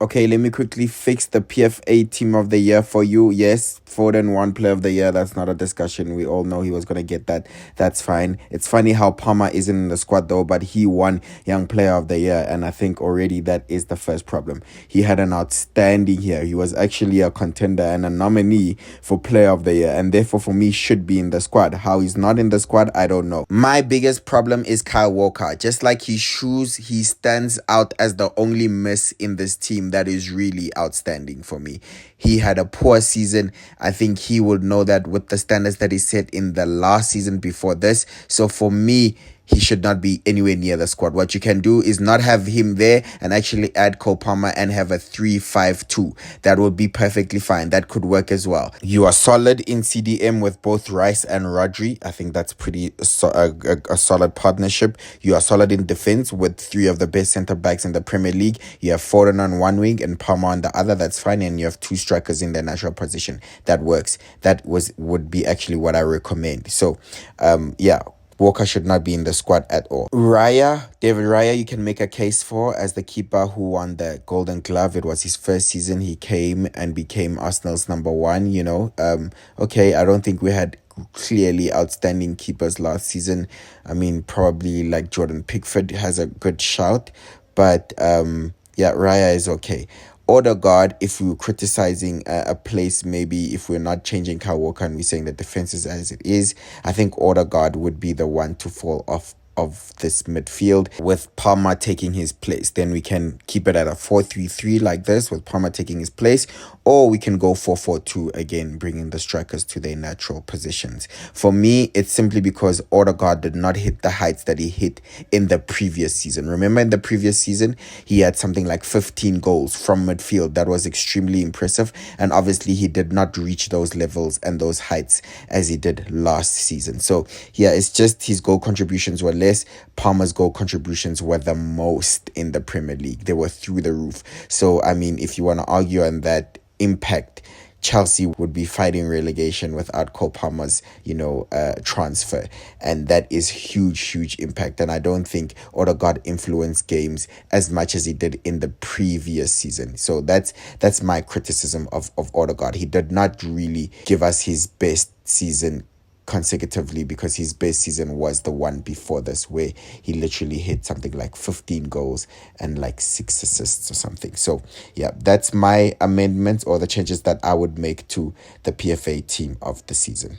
Okay, let me quickly fix the PFA Team of the Year for you. Yes, Foden won Player of the Year. That's not a discussion. We all know he was going to get that. That's fine. It's funny how Palmer isn't in the squad though, but he won Young Player of the Year. And I think already that is the first problem. He had an outstanding year. He was actually a contender and a nominee for Player of the Year. And therefore, for me, should be in the squad. How he's not in the squad, I don't know. My biggest problem is Kyle Walker. Just like his shoes, he stands out as the only miss in this team that is really outstanding for me. He had a poor season. I think he would know that with the standards that he set in the last season before this. So for me, he should not be anywhere near the squad. What you can do is not have him there and actually add Cole Palmer and have a 3-5-2. That would be perfectly fine. That could work as well. You are solid in CDM with both Rice and Rodri. I think that's pretty a solid partnership. You are solid in defense with three of the best centre backs in the Premier League. You have Foden on one wing and Palmer on the other. That's fine. And you have two strikers in their natural position. That works. That would be actually what I recommend. So, yeah. Walker should not be in the squad at all. David Raya, you can make a case for as the keeper who won the Golden Glove. It was his first season. He came and became Arsenal's number one, Okay, I don't think we had clearly outstanding keepers last season. I mean, probably like Jordan Pickford has a good shout, but yeah, Raya is okay. Odegaard, if we were criticizing a place, maybe if we're not changing Kyle Walker and we're saying the defense is as it is, I think Odegaard would be the one to fall off of this midfield with Palmer taking his place. Then we can keep it at a 4-3-3 like this with Palmer taking his place, or we can go 4-4-2 again, bringing the strikers to their natural positions. For me, it's simply because Odegaard did not hit the heights that he hit in the previous season. Remember, in the previous season, he had something like 15 goals from midfield. That was extremely impressive, and obviously he did not reach those levels and those heights as he did last season. So yeah, it's just his goal contributions were less. Palmer's goal contributions were the most in the Premier League. They were through the roof. So I mean, if you want to argue on that impact, Chelsea would be fighting relegation without Cole Palmer's, transfer. And that is huge impact. And I don't think Odegaard influenced games as much as he did in the previous season. So that's my criticism of Odegaard. He did not really give us his best season consecutively, because his best season was the one before this, where he literally hit something like 15 goals and like 6 assists or something. So yeah, that's my amendments or the changes that I would make to the PFA team of the season.